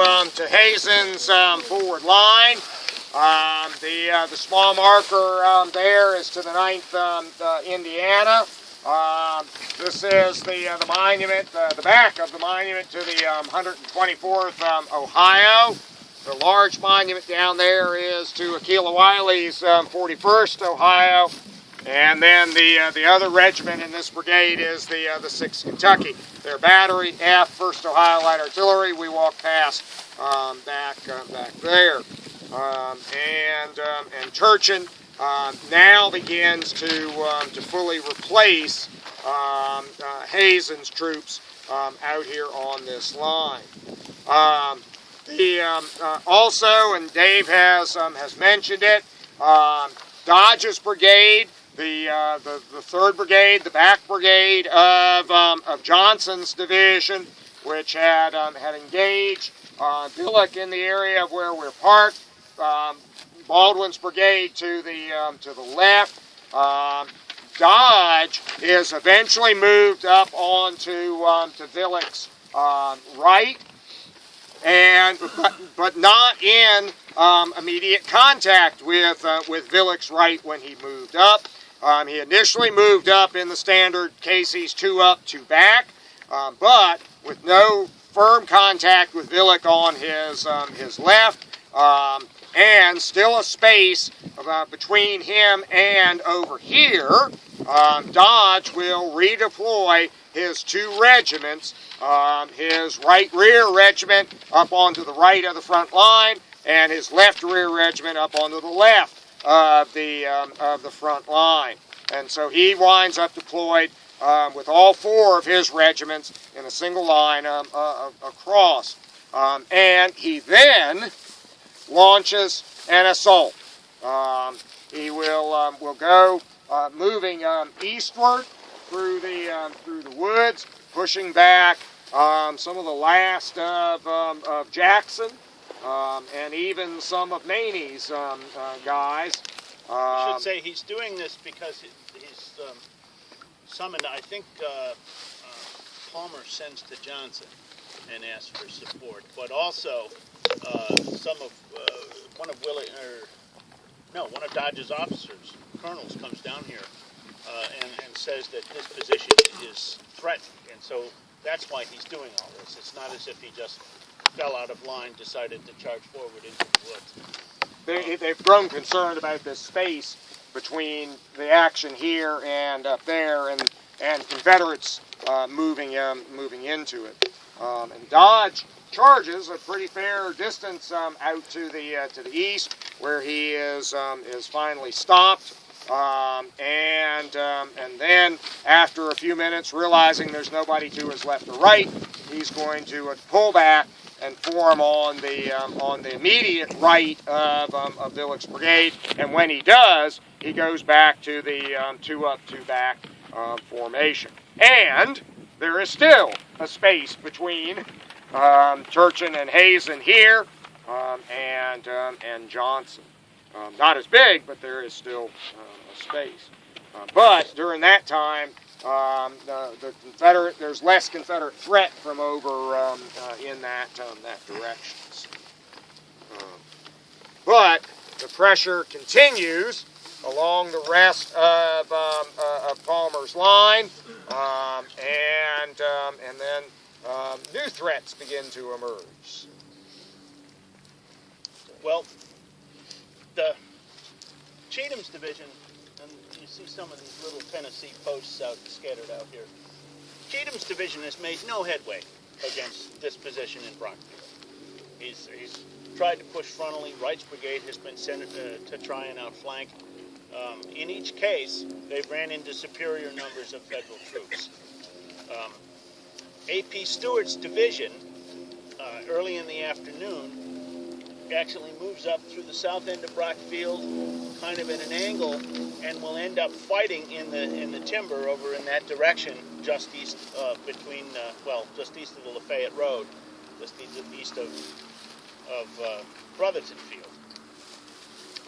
to Hazen's forward line. The small marker there is to the 9th Indiana. This is the monument, the back of the monument to the 124th Ohio. The large monument down there is to Aquila Wiley's 41st Ohio. And then the other regiment in this brigade is the 6th Kentucky. Their battery, F, 1st Ohio Light Artillery. We walk past back there. And Turchin now begins to fully replace Hazen's troops out here on this line. Also, and Dave has mentioned it, Dodge's brigade, the 3rd Brigade, the back brigade of Johnson's division, which had engaged Billick in the area of where we're parked. Baldwin's brigade to the left. Dodge is eventually moved up onto to Billick's right, but not in immediate contact with Billick's right when he moved up. He initially moved up in the standard Casey's 2 up, 2 back, but with no firm contact with Billick on his left, and still a space between him and over here. Dodge will redeploy his 2 regiments, his right rear regiment up onto the right of the front line, and his left rear regiment up onto the left of the front line. And so he winds up deployed with all 4 of his regiments in a single line across. And he then launches an assault. He will go moving eastward through the woods, pushing back some of the last of Jackson, and even some of Maney's guys. I should say he's doing this because he's summoned, I think Palmer sends to Johnson and asks for support, but also one of Dodge's officers, colonels, comes down here and says that this position is threatened, and so that's why he's doing all this. It's not as if he just fell out of line, decided to charge forward into the woods. They've grown concerned about this space between the action here and up there, and Confederates moving into it. And Dodge charges a pretty fair distance out to the east, where he is finally stopped. And then after a few minutes, realizing there's nobody to his left or right, he's going to pull back and form on the immediate right of Billick's brigade. And when he does, he goes back to the 2 up, 2 back formation. And there is still a space between Turchin and Hazen here, and Johnson. Not as big, but there is still a space. But during that time, there's less Confederate threat from over in that direction. But the pressure continues along the rest of Palmer's line, and then new threats begin to emerge. Well, the Cheatham's division, and you see some of these little Tennessee posts scattered out here. Cheatham's division has made no headway against this position in Brockfield. He's tried to push frontally. Wright's brigade has been sent to try and outflank. In each case, they've ran into superior numbers of federal troops. A.P. Stewart's division, early in the afternoon, actually moves up through the south end of Brockfield, kind of at an angle, and will end up fighting in the timber over in that direction, just east just east of the Lafayette Road, just east of Brotherton Field.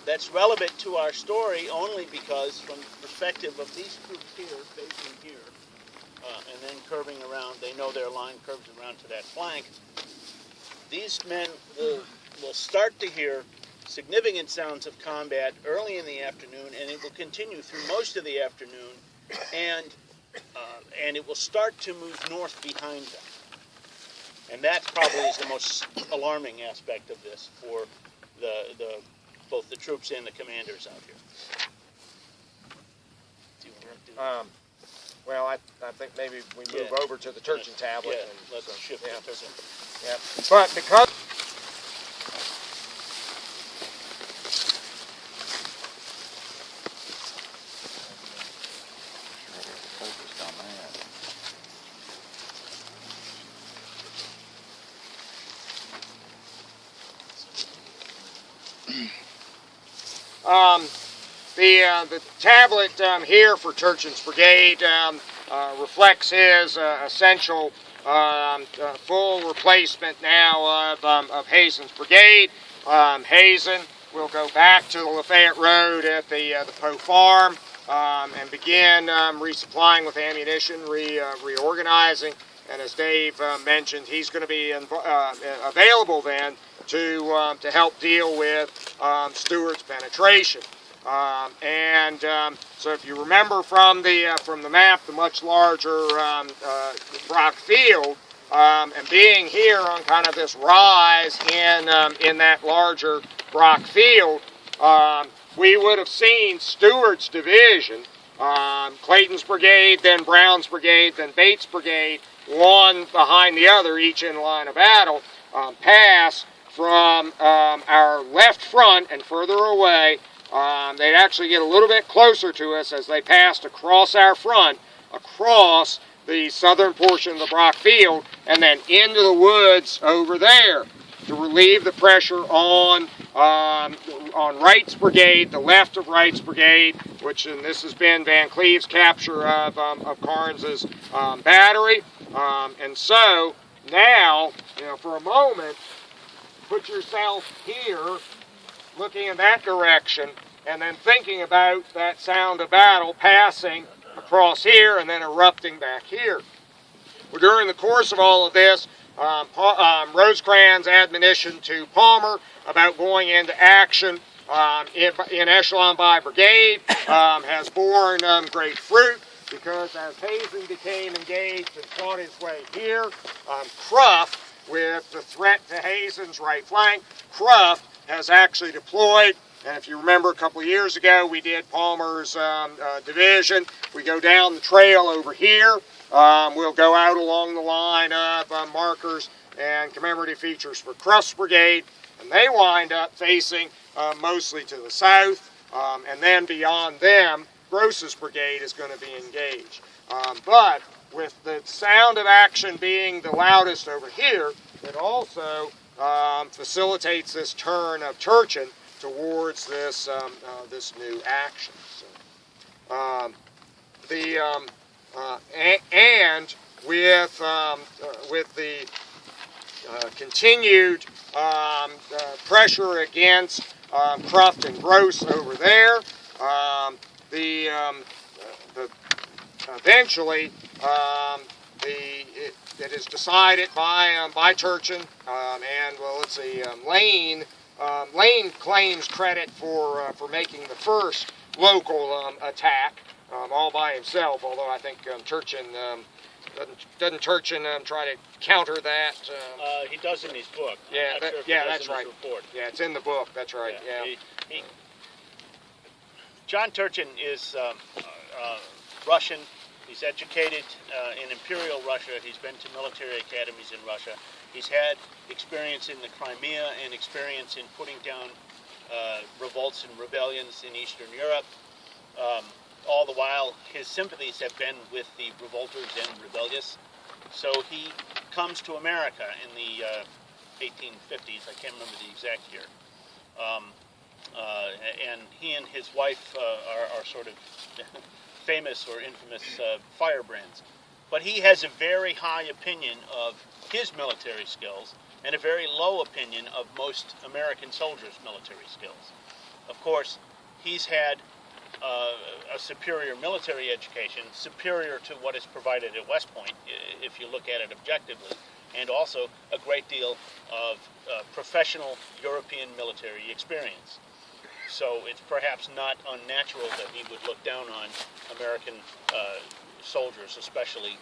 That's relevant to our story only because, from the perspective of these troops here, facing here, and then curving around, they know their line curves around to that flank. these men will start to hear significant sounds of combat early in the afternoon, and it will continue through most of the afternoon, and it will start to move north behind them. And that probably is the most alarming aspect of this for both the troops and the commanders out here. Well, I think maybe we move over to the Turchin tablet. Yeah, and let's shift to Turchin. Yeah, but because the tablet here for Turchin's brigade reflects his essential full replacement now of Hazen's brigade. Hazen will go back to the Lafayette Road at the Poe Farm and begin resupplying with ammunition, reorganizing. And as Dave mentioned, he's going to be available then to help deal with Stewart's penetration. So if you remember from the map, the much larger Brock Field, and being here on kind of this rise in that larger Brock Field, we would have seen Stewart's division, Clayton's brigade, then Brown's brigade, then Bates' brigade, one behind the other, each in line of battle, pass from our left front and further away. They'd actually get a little bit closer to us as they passed across our front, across the southern portion of the Brock Field, and then into the woods over there to relieve the pressure on Wright's brigade, the left of Wright's brigade, which, and this has been Van Cleve's capture of Carnes's battery. And so now, for a moment, put yourself here, looking in that direction, and then thinking about that sound of battle passing across here and then erupting back here. Well, during the course of all of this, Rosecrans' admonition to Palmer about going into action in echelon by brigade has borne great fruit, because as Hazen became engaged and fought his way here, Cruft, with the threat to Hazen's right flank, Cruft has actually deployed. And if you remember a couple of years ago, we did Palmer's division. We go down the trail over here. We'll go out along the line of markers and commemorative features for Cruft's brigade, and they wind up facing mostly to the south, and then beyond them, Gross's brigade is going to be engaged. But with the sound of action being the loudest over here, it also facilitates this turn of Turchin towards this this new action. So, and with the continued pressure against Cruft and Gross over there, eventually it is decided by Turchin, and well, let's see, Lane claims credit for making the first local attack all by himself, although I think Turchin doesn't Turchin try to counter that? He does in his book. Yeah, that's right. Report. Yeah, it's in the book. That's right. Yeah. John Turchin is Russian. He's educated in Imperial Russia. He's been to military academies in Russia. He's had experience in the Crimea and experience in putting down revolts and rebellions in Eastern Europe. All the while, his sympathies have been with the revolters and rebellious. So he comes to America in the 1850s. I can't remember the exact year. And he and his wife are sort of famous or infamous firebrands. But he has a very high opinion of his military skills and a very low opinion of most American soldiers' military skills. Of course, he's had a superior military education, superior to what is provided at West Point, if you look at it objectively. and also a great deal of professional European military experience. So it's perhaps not unnatural that he would look down on American soldiers, especially,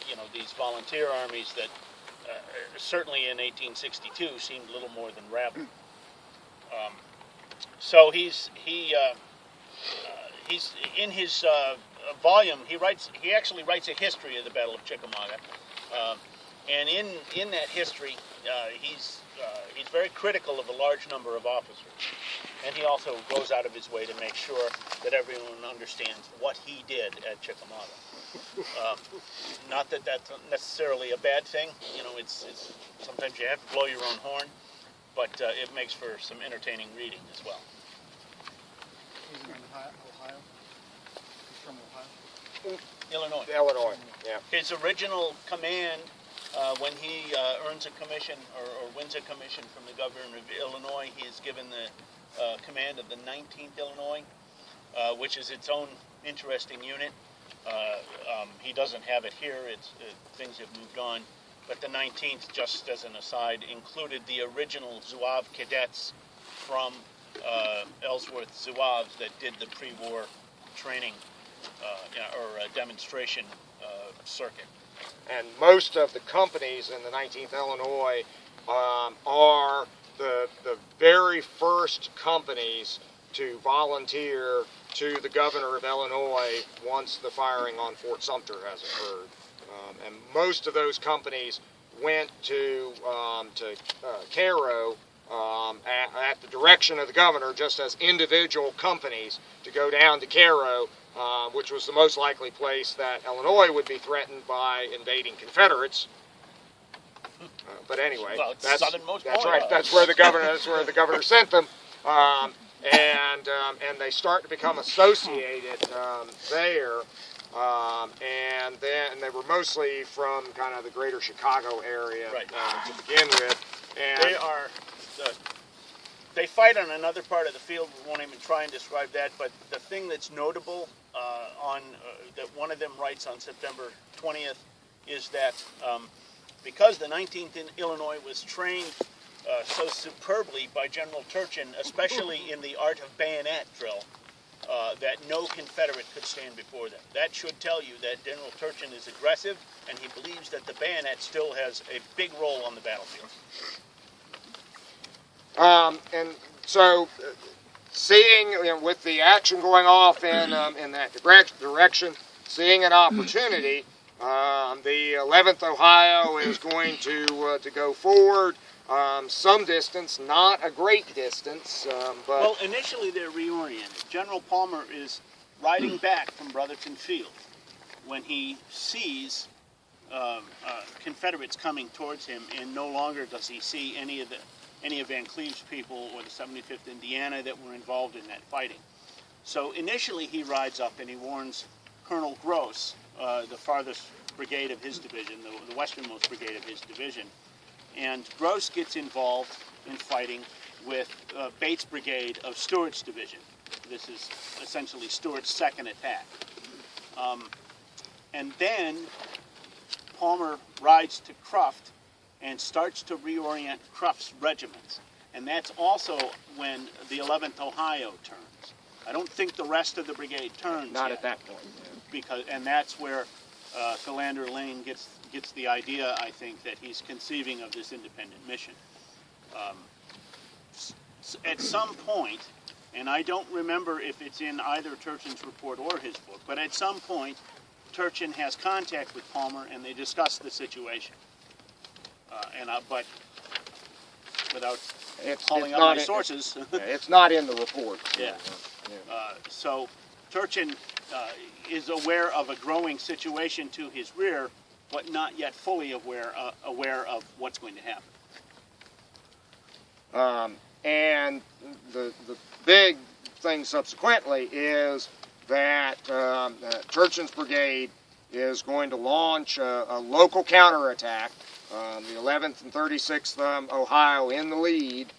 you know, these volunteer armies that certainly in 1862 seemed little more than rabble. So he's in his volume. He actually writes a history of the Battle of Chickamauga, and in that history, he's very critical of a large number of officers, and he also goes out of his way to make sure that everyone understands what he did at Chickamauga. Not that that's necessarily a bad thing. You know, it's sometimes you have to blow your own horn, but it makes for some entertaining reading as well. He's in Ohio. He's from Ohio. Illinois. Illinois, yeah. His original command, when he earns a commission or wins a commission from the governor of Illinois, he is given the command of the 19th Illinois, which is its own interesting unit. He doesn't have it here. Things have moved on. But the 19th, just as an aside, included the original Zouave cadets from Ellsworth Zouaves that did the pre-war training or demonstration circuit. And most of the companies in the 19th Illinois are the very first companies to volunteer to the governor of Illinois once the firing on Fort Sumter has occurred. And most of those companies went to Cairo at the direction of the governor, just as individual companies, to go down to Cairo, which was the most likely place that Illinois would be threatened by invading Confederates. But anyway, well, that's right. That's where the governor sent them, and they start to become associated there. And they were mostly from kind of the greater Chicago area, right, to begin with. And they fight on another part of the field. We won't even try and describe that. But the thing that's notable that one of them writes on September 20th is that because the 19th in Illinois was trained so superbly by General Turchin, especially in the art of bayonet drill, that no Confederate could stand before them. That should tell you that General Turchin is aggressive, and he believes that the bayonet still has a big role on the battlefield. And so, seeing, with the action going off in that direction, seeing an opportunity, the 11th Ohio is going to go forward. Some distance, not a great distance, but... Well, initially they're reoriented. General Palmer is riding back from Brotherton Field when he sees Confederates coming towards him, and no longer does he see any of Van Cleve's people or the 75th Indiana that were involved in that fighting. So initially he rides up and he warns Colonel Gross, the farthest brigade of his division, the westernmost brigade of his division. And Gross gets involved in fighting with Bates Brigade of Stewart's division. This is essentially Stewart's second attack. And then Palmer rides to Cruft and starts to reorient Cruft's regiments. And that's also when the 11th Ohio turns. I don't think the rest of the brigade turns Not yet, at that point. Yeah. And that's where Philander Lane gets the idea, I think, that he's conceiving of this independent mission. At some point, and I don't remember if it's in either Turchin's report or his book, but at some point, Turchin has contact with Palmer and they discuss the situation. But without calling out my sources. It's not in the report. Yeah. So Turchin is aware of a growing situation to his rear, but not yet fully aware of what's going to happen. And the big thing subsequently is that Turchin's brigade is going to launch a local counterattack. The 11th and 36th Ohio in the lead,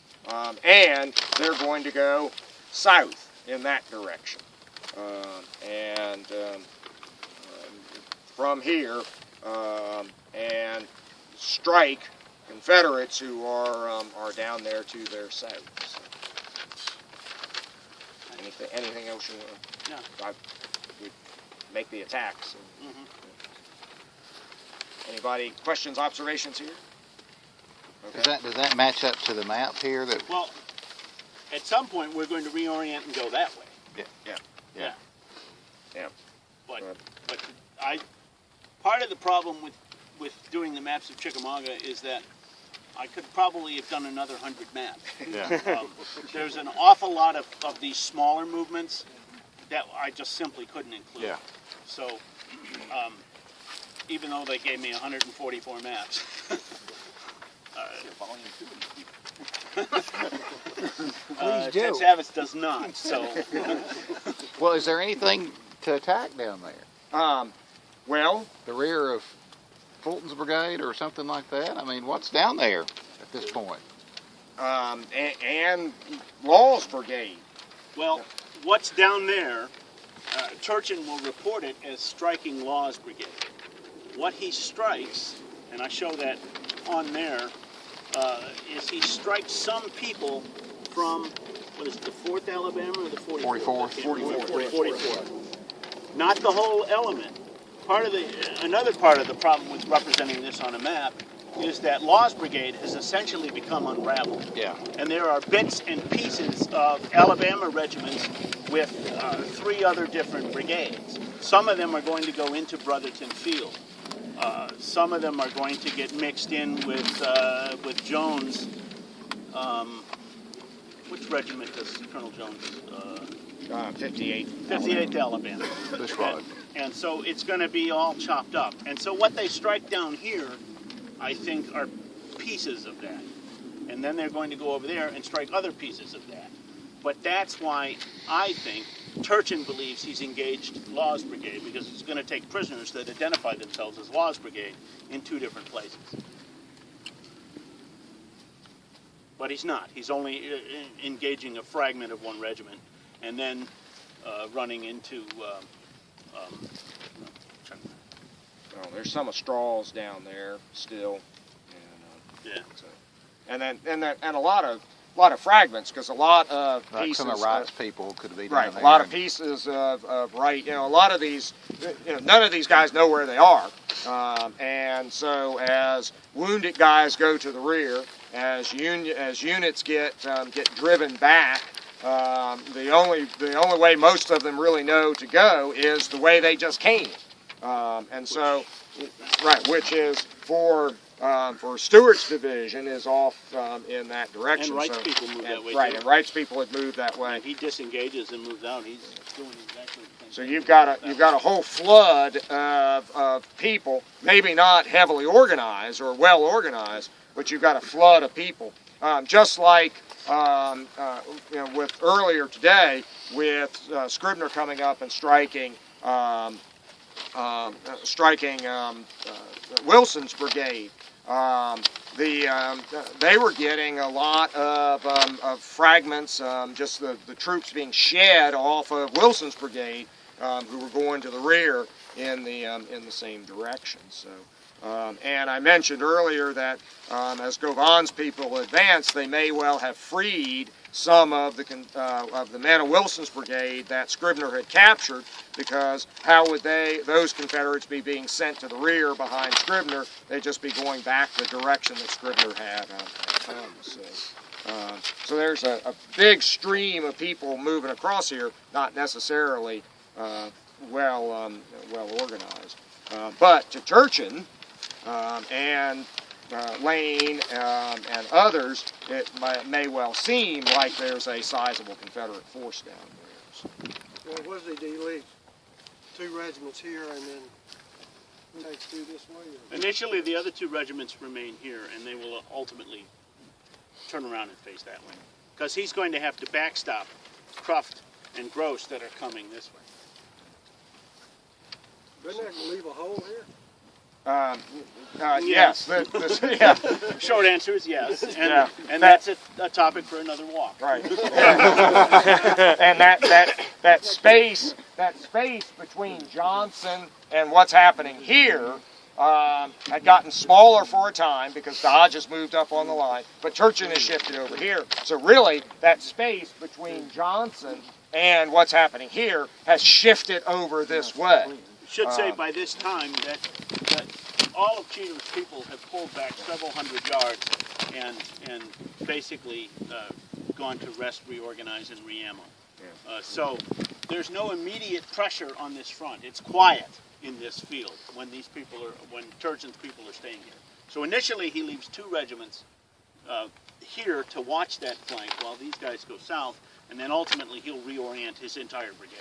and they're going to go south in that direction. From here, and strike Confederates who are down there to their south. So. Anything else you want? No. We make the attacks. Mm-hmm. Anybody questions, observations here? Okay. Does that match up to the map here? That Well, at some point we're going to reorient and go that way. Yeah. But part of the problem with doing the maps of Chickamauga is that I could probably have done another 100 maps. Yeah. There's an awful lot of these smaller movements that I just simply couldn't include. Yeah. So, even though they gave me 144 maps. Ted Savitz does not. So. Well, is there anything to attack down there? Well, The rear of Fulton's brigade or something like that? I mean, what's down there at this point? and Law's brigade. Well, what's down there, Turchin will report it as striking Law's brigade. What he strikes, and I show that on there, is he strikes some people from, what is it, the 4th Alabama or the 44th? 44. Not the whole element. Another part of the problem with representing this on a map is that Law's brigade has essentially become unraveled. Yeah. And there are bits and pieces of Alabama regiments with 3 other different brigades. Some of them are going to go into Brotherton Field. Some of them are going to get mixed in with Jones. Which regiment does Colonel Jones? 58. 58th Alabama. This squad. And so it's going to be all chopped up. And so what they strike down here, I think, are pieces of that. And then they're going to go over there and strike other pieces of that. But that's why I think Turchin believes he's engaged Law's brigade, because he's going to take prisoners that identify themselves as Law's brigade in 2 different places. But he's not. He's only engaging a fragment of 1 regiment and then running into... Well, there's some of Straw's down there still, and a lot of fragments, because a lot of like pieces. Some of Wright's people could be down right. there. A lot of pieces of Wright. A lot of these. None of these guys know where they are, and so as wounded guys go to the rear, as units get driven back. The only way most of them really know to go is the way they just came, and so, right, which is for Stewart's division is off in that direction. And Wright's people move that way. Right, too. and Wright's people had moved that way. And he disengages and moves out. He's doing exactly the same. So you've got a whole flood of people, maybe not heavily organized or well organized, but you've got a flood of people, just like. With earlier today, with Scribner coming up and striking Wilson's brigade, they were getting a lot of fragments, just the troops being shed off of Wilson's brigade, who were going to the rear in the same direction. So. And I mentioned earlier that as Govan's people advanced, they may well have freed some of the men of Wilson's brigade that Scribner had captured, because how would those Confederates be being sent to the rear behind Scribner? They'd just be going back the direction that Scribner had come. So there's a big stream of people moving across here, not necessarily well organized, but to Turchin. And Lane and others, it may well seem like there's a sizable Confederate force down there. So. Well, what does he delete? 2 regiments here and then takes 2 this way? Or? Initially, the other 2 regiments remain here, and they will ultimately turn around and face that way. Because he's going to have to backstop Cruft and Gross that are coming this way. Doesn't that leave a hole here? Yes. Yeah. Short answer is yes, and that's a topic for another walk. Right. And that space between Johnson and what's happening here had gotten smaller for a time because Dodge has moved up on the line, but Turchin has shifted over here. So really, that space between Johnson and what's happening here has shifted over this way. Should say by this time that all of Cheatham's people have pulled back several hundred yards and basically gone to rest, reorganize, and re-ammo. So there's no immediate pressure on this front. It's quiet in this field when Turchin's people are staying here. So initially he leaves 2 regiments here to watch that flank while these guys go south, and then ultimately he'll reorient his entire brigade.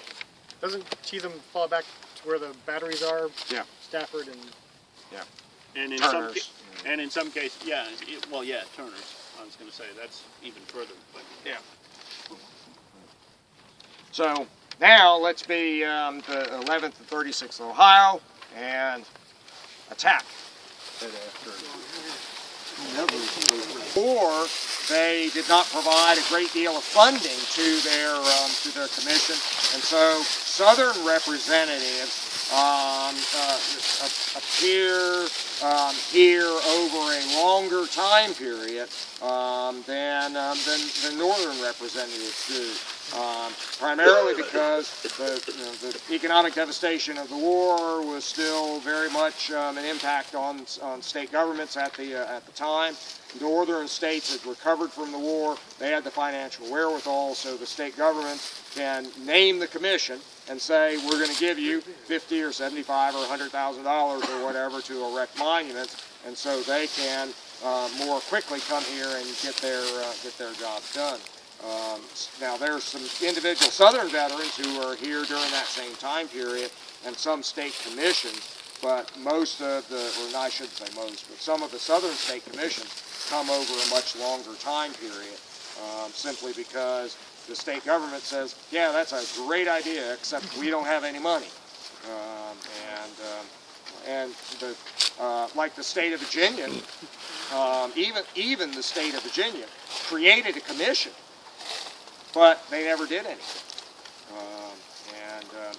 Doesn't Cheatham fall back to where the batteries are? Yeah. Stafford and... And in Turners. some cases, yeah, Turners. I was going to say that's even further. But. Yeah. So now let's be the 11th and 36th Ohio and attack. Or they did not provide a great deal of funding to their commission, and so Southern representatives appear here over a longer time period than Northern representatives do. Primarily because the economic devastation of the war was still very much an impact on state governments at the time. Northern states had recovered from the war. They had the financial wherewithal, so the state government can name the commission and say, we're going to give you $50 or $75 or $100,000 or whatever to erect monuments, and so they can more quickly come here and get their jobs done. Now there's some individual Southern veterans who are here during that same time period, and some state commissions, but most of I shouldn't say most, but some of the Southern state commissions come over a much longer time period, simply because the state government says, yeah, that's a great idea, except we don't have any money. Like the state of Virginia, even the state of Virginia created a commission, but they never did anything.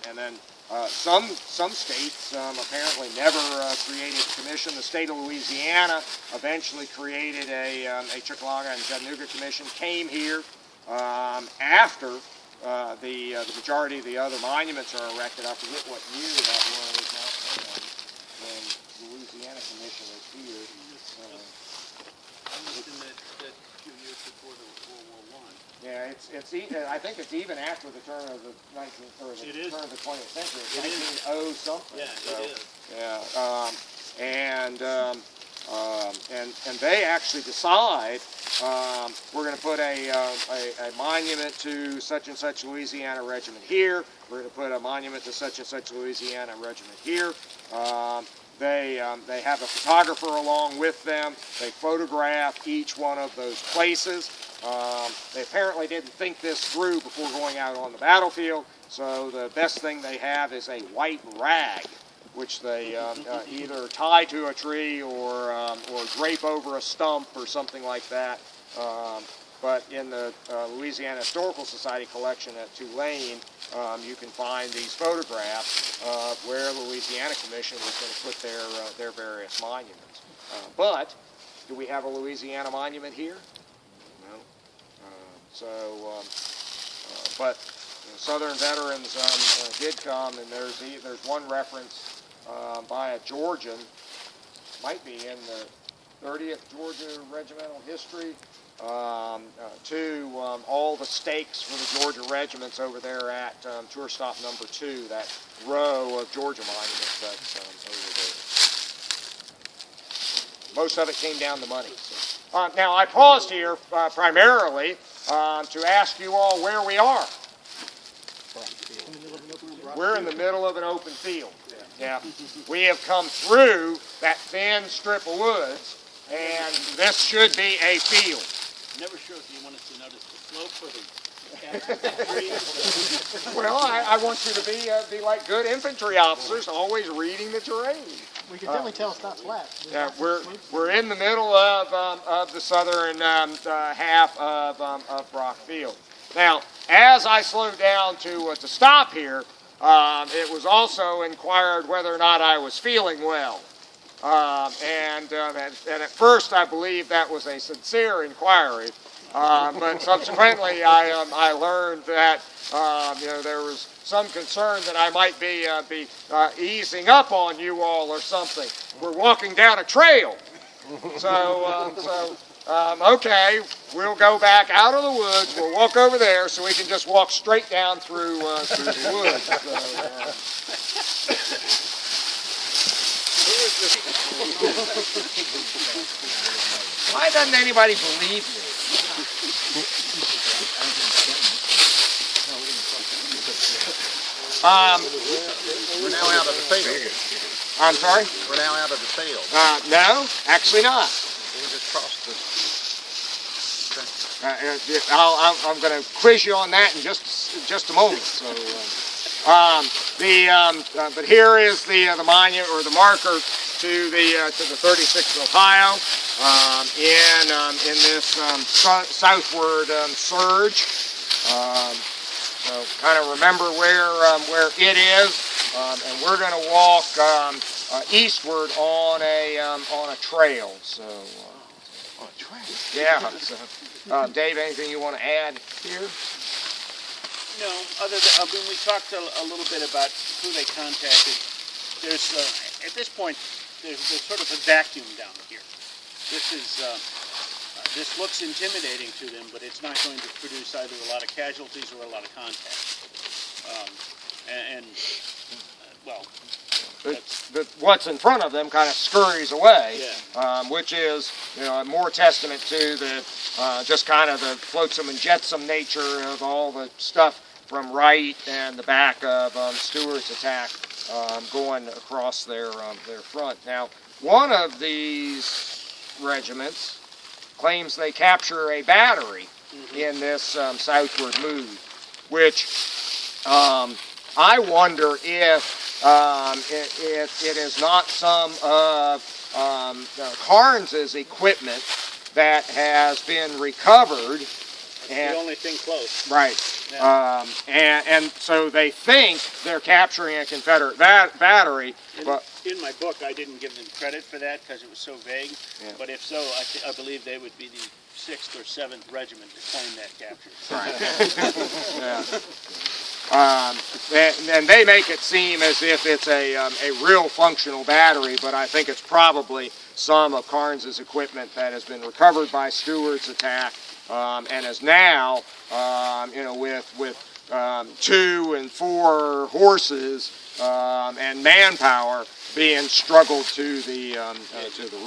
And then some states apparently never created a commission. The state of Louisiana eventually created a Chickamauga and Chattanooga commission, came here after the majority of the other monuments are erected. I forget what year that was. When the Louisiana commission was here. Yeah, I think it's even after the turn of the 19th or the turn of the 20th century. It's 1900 something. Yeah, so, it is. Yeah, and they actually decide we're going to put a monument to such and such Louisiana regiment here. We're going to put a monument to such and such Louisiana regiment here. They have a photographer along with them. They photograph each one of those places. They apparently didn't think this through before going out on the battlefield, so the best thing they have is a white rag, which they either tie to a tree or drape over a stump or something like that. But in the Louisiana Historical Society collection at Tulane, you can find these photographs of where the Louisiana Commission was going to put their various monuments. But do we have a Louisiana monument here? No. But Southern veterans did come, and there's one reference by a Georgian, might be in the 30th Georgia Regimental History, to all the stakes for the Georgia regiments over there at tour stop number 2, that row of Georgia monuments that's over there. Most of it came down to money. So. Now I paused here primarily to ask you all where we are. We're in the middle of an open field. Yeah. We have come through that thin strip of woods, and this should be a field. I'm never sure if you want us to notice the slope or the Well, I want you to be like good infantry officers, always reading the terrain. We can definitely tell it's not flat. Yeah, we're in the middle of the southern half of Brock Field. Now, as I slowed down to stop here, it was also inquired whether or not I was feeling well. And at first I believed that was a sincere inquiry, but subsequently I learned that there was some concern that I might be easing up on you all or something. We're walking down a trail, so okay, we'll go back out of the woods. We'll walk over there so we can just walk straight down through the woods. Why doesn't anybody believe me? We're now out of the field. I'm sorry? We're now out of the field. No, actually not. We just crossed this. I'm going to quiz you on that in just a moment. So, but here is the monument or the marker to the 36th Ohio in this southward surge. So kind of remember where it is, and we're going to walk eastward on a trail. So. On a trail. Yeah. So, Dave, anything you want to add here? No, other than when we talked a little bit about who they contacted, there's at this point there's sort of a vacuum down here. This looks intimidating to them, but it's not going to produce either a lot of casualties or a lot of contact. What's in front of them kind of scurries away, yeah. Which is more testament to the just kind of the flotsam and jetsam nature of all the stuff from Wright and the back of Stewart's attack going across their front. Now, one of these regiments claims they capture a battery in this southward move, which I wonder if it is not some of Carnes's equipment that has been recovered. And the only thing close. Right. Yeah. And so they think they're capturing a Confederate battery. In my book, I didn't give them credit for that because it was so vague. Yeah. But if so, I believe they would be the 6th or 7th regiment to claim that capture. Right. And they make it seem as if it's a real functional battery, but I think it's probably some of Carnes's equipment that has been recovered by Stewart's attack and is now, with 2 and 4 horses and manpower being struggled to the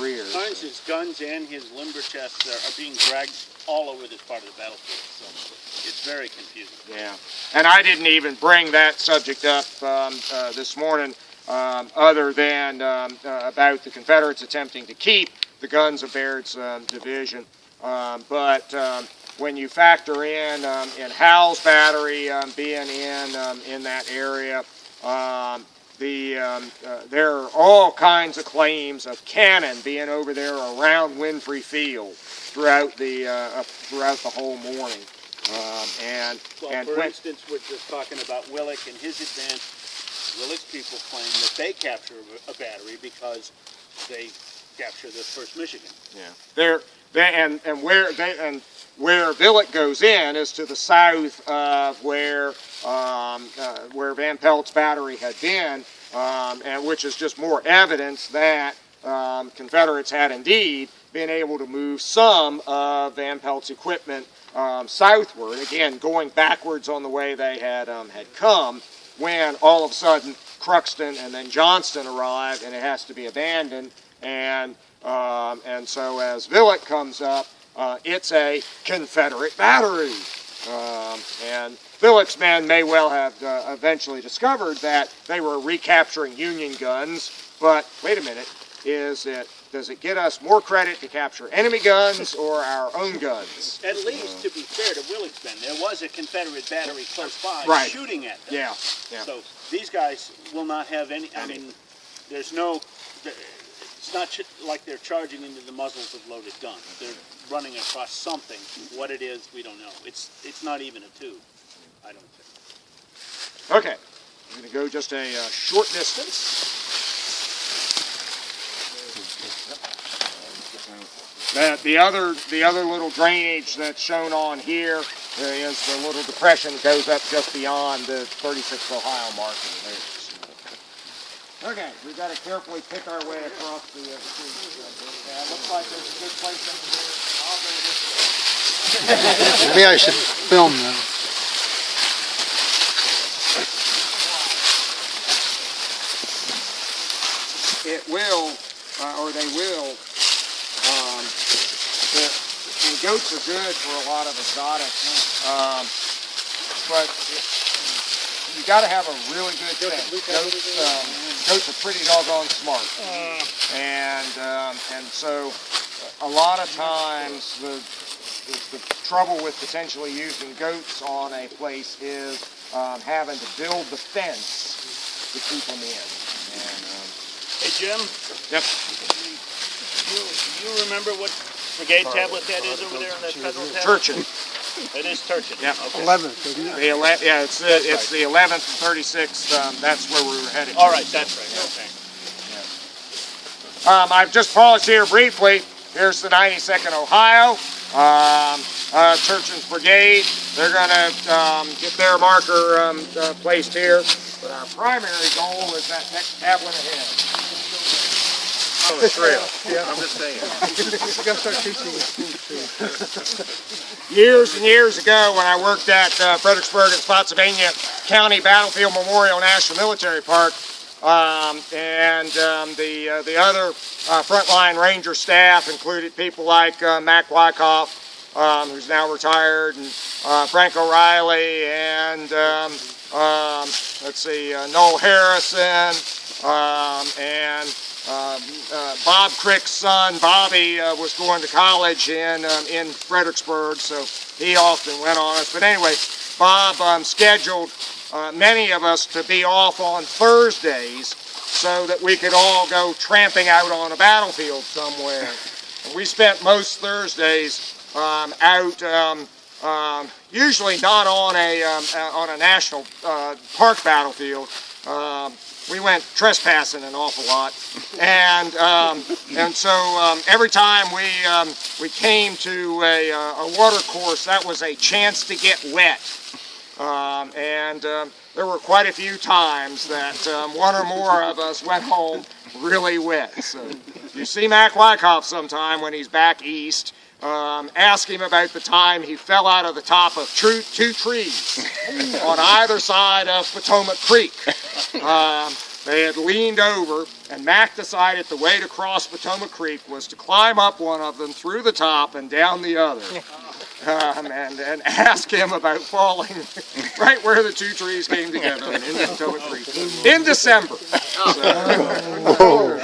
rear. Carnes's guns and his limber chests are being dragged all over this part of the battlefield, so it's very confusing. Yeah, and I didn't even bring that subject up this morning, other than about the Confederates attempting to keep the guns of Baird's division. But when you factor in Howe's battery being in that area, there are all kinds of claims of cannon being over there around Winfrey Field throughout the whole morning. For instance, we're just talking about Willick and his advance. Willick's people claim that they capture a battery because they capture the 1st Michigan. Yeah, where Willick goes in is to the south of where Van Pelt's battery had been, and which is just more evidence that Confederates had indeed been able to move some of Van Pelt's equipment southward, again going backwards on the way they had come, when all of a sudden Cruxton and then Johnston arrive and it has to be abandoned, and so as Willick comes up, it's a Confederate battery, and Willick's men may well have eventually discovered that they were recapturing Union guns, but wait a minute, does it get us more credit to capture enemy guns or our own guns? At least, to be fair to Willick's men, there was a Confederate battery close by shooting at them. Yeah. So these guys will not have any, it's not like they're charging into the muzzles of loaded guns. They're running across something. What it is, we don't know. It's not even a tube, I don't think. Okay, I'm going to go just a short distance. The other little drainage that's shown on here is the little depression that goes up just beyond the 36th Ohio marker there. Okay, we've got to carefully pick our way across the creek. Looks like there's a good place up here. I'll go this way. Maybe I should film them. It will, or they will, the goats are good for a lot of exotics, but you got to have a really good sense. Goats are pretty doggone smart, and so a lot of times the trouble with potentially using goats on a place is having to build the fence to keep them in. And, Hey, Jim? yep. You remember what brigade tablet that is over there on that federal tablet? Turchin. It is Turchin. Yeah. Okay. 11th, isn't it? Yeah, it's the 11th, 36th. That's where we were headed. All right, that's right. Okay. I've just paused here briefly. Here's the 92nd Ohio. Turchin's brigade. They're going to get their marker placed here. But our primary goal is that next tablet ahead. Oh, it's real. Yeah. I'm just saying. You gotta start teaching in school too. Years and years ago, when I worked at Fredericksburg and Spotsylvania County Battlefield Memorial National Military Park, and the other frontline ranger staff included people like Mac Wyckoff, who's now retired, and Frank O'Reilly, and let's see, Noel Harrison, and Bob Crick's son, Bobby, was going to college in Fredericksburg, so he often went on us. But anyway, Bob scheduled many of us to be off on Thursdays so that we could all go tramping out on a battlefield somewhere. And we spent most Thursdays out, usually not on a national park battlefield. We went trespassing an awful lot, and so every time we came to a water course, that was a chance to get wet, and there were quite a few times that one or more of us went home really wet. So if you see Mac Wyckoff sometime when he's back east, ask him about the time he fell out of the top of two trees on either side of Potomac Creek. They had leaned over, and Mac decided the way to cross Potomac Creek was to climb up one of them through the top and down the other, and ask him about falling right where the two trees came together into Potomac Creek in December. So,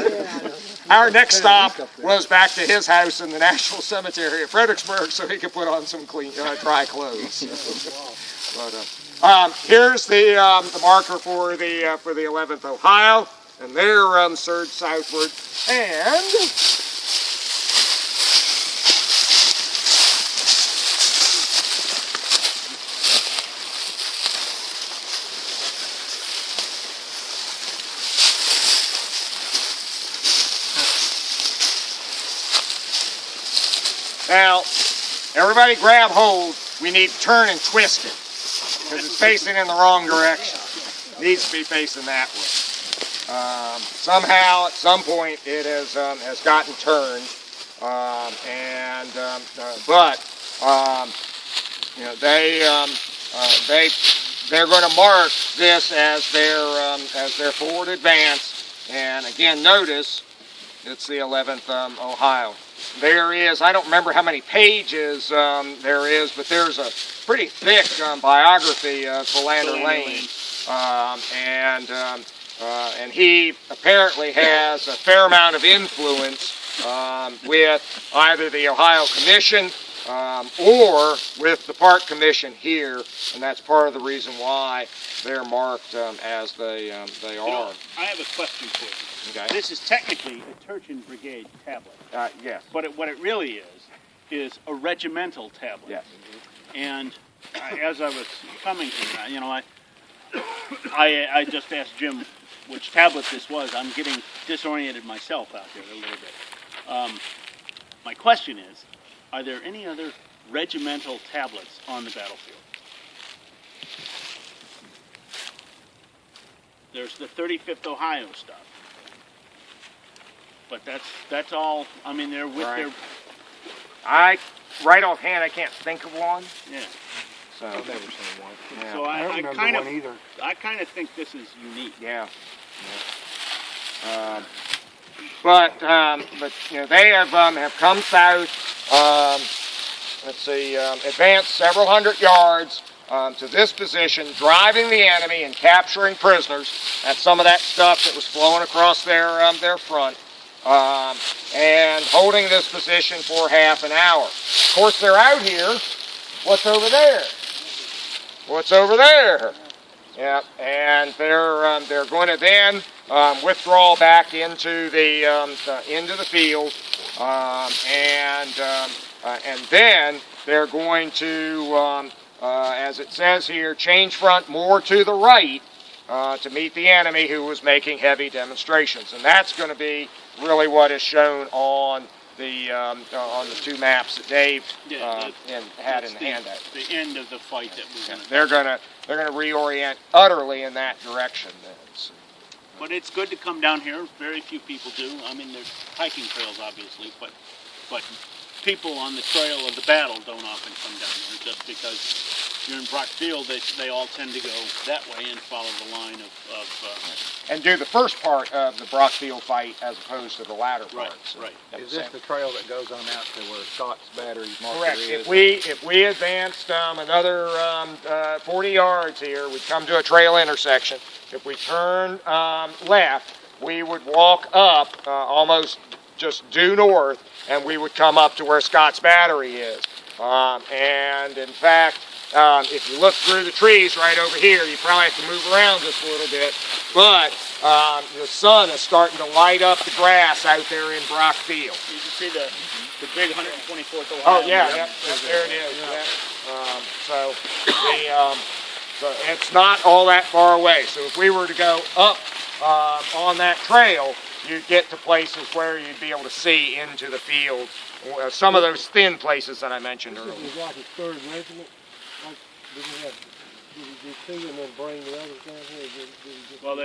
our next stop was back to his house in the National Cemetery of Fredericksburg so he could put on some clean, dry clothes. But, here's the marker for the 11th Ohio, and they're surged southward. And now, everybody grab hold. We need to turn and twist it, because it's facing in the wrong direction. It needs to be facing that way. Somehow, at some point, it has gotten turned, but you know, they're going to mark this as their forward advance. And again, notice it's the 11th Ohio. There is, I don't remember how many pages there is, but there's a pretty thick biography of Philander Lane, and he apparently has a fair amount of influence with either the Ohio Commission or with the Park Commission here, and that's part of the reason why they're marked as they are. You know, I have a question for you. Okay. This is technically a Turchin Brigade tablet. Yes. But what it really is a regimental tablet. Yes. And as I was coming here, you know, I just asked Jim which tablet this was. I'm getting disoriented myself out there a little bit. My question is, are there any other regimental tablets on the battlefield? There's the 35th Ohio stuff. But that's all, I mean, they're with Right. their, Right offhand, I can't think of one. yeah. So, I've never seen one. yeah. So I don't I remember kind one of, either. I kind of think this is unique. Yeah. But you know, they have come south. Let's see, advanced several hundred yards to this position, driving the enemy and capturing prisoners. That's some of that stuff that was flowing across their front, and holding this position for half an hour. Of course, they're out here. What's over there? What's over there? Yeah, and they're going to then withdraw back into the field, and then they're going to, as it says here, change front more to the right to meet the enemy who was making heavy demonstrations, and that's going to be really what is shown on the two maps that Dave had in the handout. The end of the fight that we're going to. They're gonna reorient utterly in that direction then. So. But it's good to come down here. Very few people do. I mean, there's hiking trails, obviously, but people on the trail of the battle don't often come down here just because you're in Brock Field. They all tend to go that way and follow the line of And do the first part of the Brock Field fight as opposed to the latter right, parts. right. Is this the trail that goes on out to where Scott's battery marker Correct. is? If we advanced another 40 yards here, we'd come to a trail intersection. If we turn left, we would walk up almost just due north, and we would come up to where Scott's battery is. And in fact, if you look through the trees right over here, you probably have to move around just a little bit. But the sun is starting to light up the grass out there in Brock Field. You can see the big 124th Ohio. Oh yeah, there it is. Yeah. So it's not all that far away. So if we were to go up on that trail, you'd get to places where you'd be able to see into the field. Some of those thin places that I mentioned earlier. This is like his 3rd regiment. Like, did he see and then bring the others down here? Did he just Well,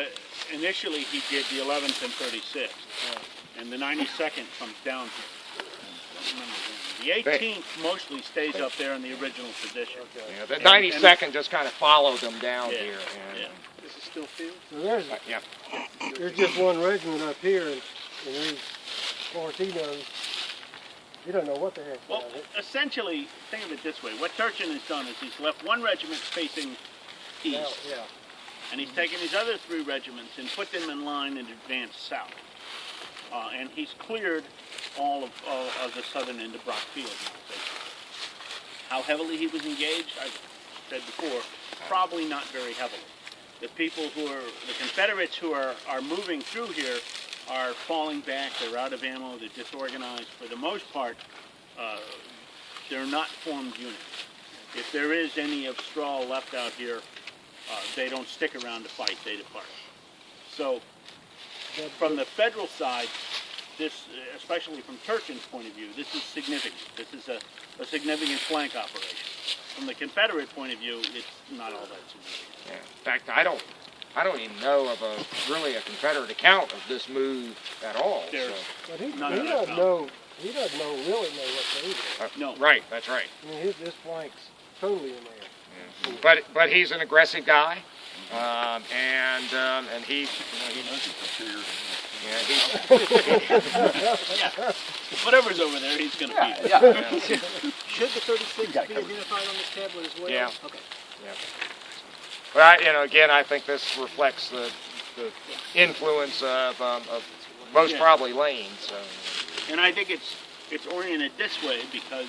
initially he did the 11th and 36th, and the 92nd comes down to. I don't remember the 18th mostly stays up there in the original position. Yeah, the 92nd just kind of followed them down Yeah, here. yeah. This is still field? So Yeah. there's just one regiment up here, and as far as he knows, he don't know what the heck. Well, essentially, think of it this way. What Turchin has done is he's left one regiment facing east, Yeah. and he's taken his other 3 regiments and put them in line and advanced south. And he's cleared all of the southern end of Brock Field now, basically. How heavily he was engaged, I said before, probably not very heavily. The people the Confederates who are moving through here are falling back, they're out of ammo, they're disorganized. For the most part, they're not formed units. If there is any of straw left out here, they don't stick around to fight, they depart. So, from the federal side, this, especially from Turchin's point of view, this is significant. This is a significant flank operation. From the Confederate point of view, it's not all that significant. Yeah. In fact, I don't even know of really a Confederate account of this move at all. There's But he none of that doesn't found. know. He doesn't really know what they do. No. Right, that's right. I mean, his flank's totally in there. Yeah. But he's an aggressive guy, and he. Whatever's over there, he's going to be there. Yeah. Should the 36 be identified on this tablet as well? Yeah. Okay. Yeah. But again, I think this reflects the influence of most probably Lane. So. And I think it's oriented this way because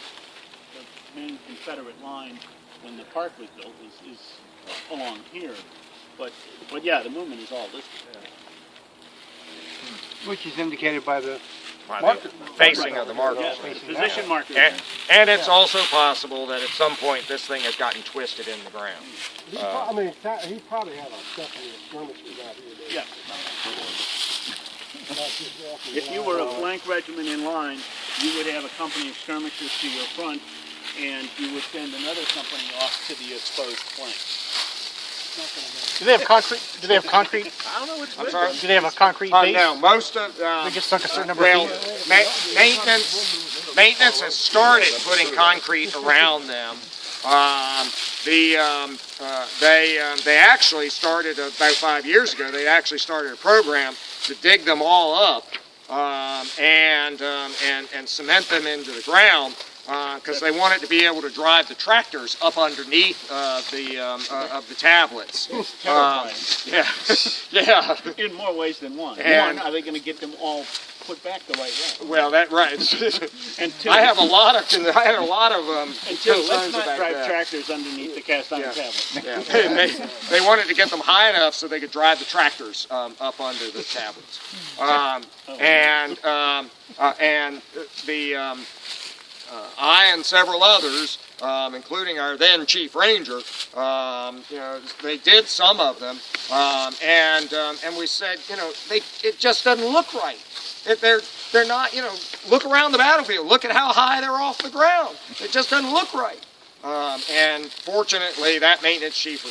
the main Confederate line, when the park was built, is along here. But yeah, the movement is all listed. Which is indicated by the Facing of the marker. Yeah, the position marker. And it's also possible that at some point this thing has gotten twisted in the ground. he probably had a couple of skirmishes out here. Yeah. If you were a flank regiment in line, you would have a company of skirmishers to your front, and you would send another company off to the exposed flank. Do they have concrete? Do they have concrete? I don't know what's I'm sorry? Do they have a concrete base? No, most of They just sunk a certain number well, of feet. maintenance has started putting concrete around them. They actually started about 5 years ago. They actually started a program to dig them all up and cement them into the ground because they wanted to be able to drive the tractors up underneath of the tablets. Yeah, yeah. In more ways than one. And- One, are they going to get them all put back the right way? Well, that right. And two, I had a lot of and two, concerns let's not about drive that. tractors underneath the cast iron Yeah. tablets. Yeah, they wanted to get them high enough so they could drive the tractors up under the tablets, I and several others, including our then chief ranger, they did some of them, and we said, it just doesn't look right. They're not, look around the battlefield. Look at how high they're off the ground. It just doesn't look right. And fortunately, that maintenance chief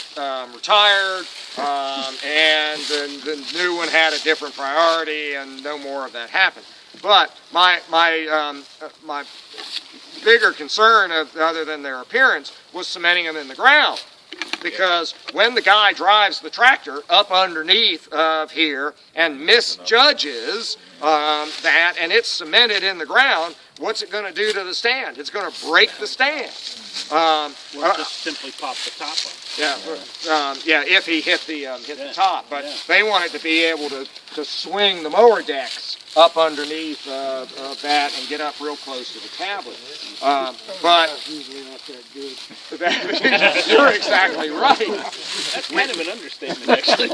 retired, and the new one had a different priority, and no more of that happened. But my bigger concern, other than their appearance, was cementing them in the ground. Because when the guy drives the tractor up underneath of here and misjudges that, and it's cemented in the ground, what's it going to do to the stand? It's going to break the stand. Just simply pop the top off. Yeah, if he hit the top. But yeah. they wanted to be able to swing the mower decks up underneath of that and get up real close to the tablet. But Usually not that good. you're exactly right. That's kind of an understatement, actually.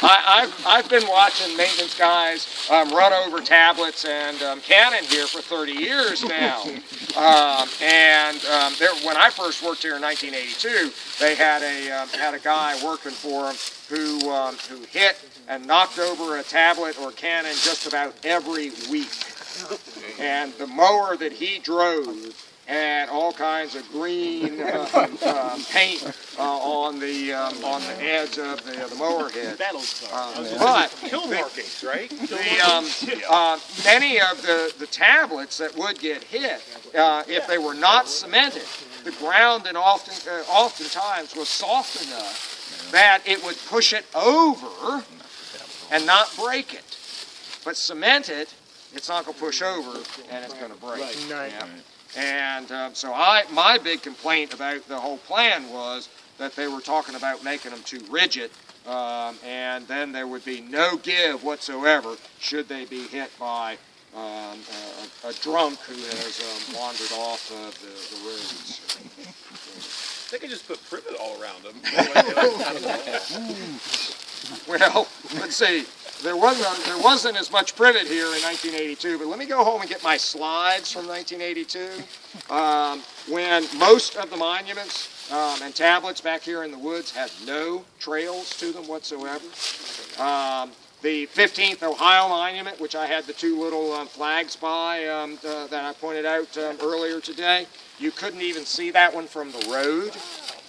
I've been watching maintenance guys run over tablets and cannon here for 30 years now. When I first worked here in 1982, they had a guy working for them who hit and knocked over a tablet or cannon just about every week. And the mower that he drove had all kinds of green paint on the edge of the mower head. But Kill markings, right? many of the tablets that would get hit, if they were not cemented, the ground and oftentimes was soft enough that it would push it over and not break it. But cemented, it's not going to push over and it's going to break. Right. Yeah. And so my big complaint about the whole plan was that they were talking about making them too rigid, and then there would be no give whatsoever should they be hit by a drunk who has wandered off of the roads. They could just put privet all around them. Well, let's see. There wasn't as much privet here in 1982, but let me go home and get my slides from 1982. When most of the monuments and tablets back here in the woods had no trails to them whatsoever. The 15th Ohio Monument, which I had the two little flags by that I pointed out earlier today, you couldn't even see that one from the road.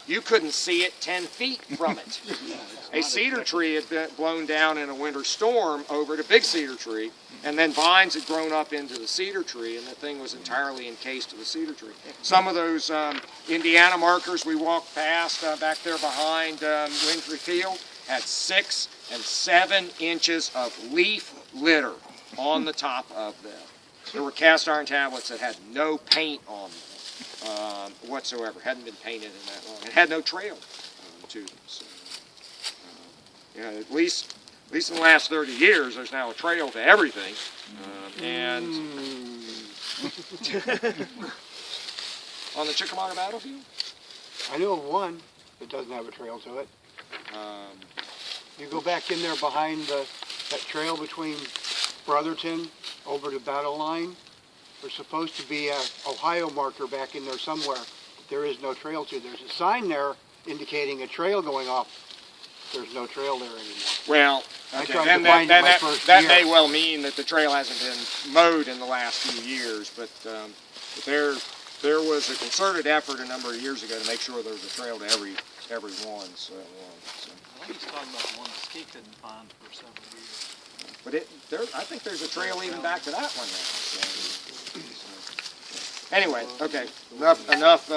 You couldn't see it 10 feet from it. A cedar tree had been blown down in a winter storm over the big cedar tree, and then vines had grown up into the cedar tree, and the thing was entirely encased in the cedar tree. Some of those Indiana markers we walked past back there behind Winfrey Field had 6 and 7 inches of leaf litter on the top of them. There were cast iron tablets that had no paint on them whatsoever, hadn't been painted in that long. It had no trail to them. So, at least in the last 30 years, there's now a trail to everything. On the Chickamauga battlefield? I know of one that doesn't have a trail to it. You go back in there behind that trail between Brotherton over the battle line. There's supposed to be a Ohio marker back in there somewhere. There is no trail to. There's a sign there indicating a trail going off there's no trail there anymore. Well, I okay, tried then to find it my that first that year. may well mean that the trail hasn't been mowed in the last few years, but there was a concerted effort a number of years ago to make sure there was a trail to every one. So. I think he's talking about the one that Ski couldn't find for several years. But I think there's a trail even back to that one now. So. Anyway, okay, enough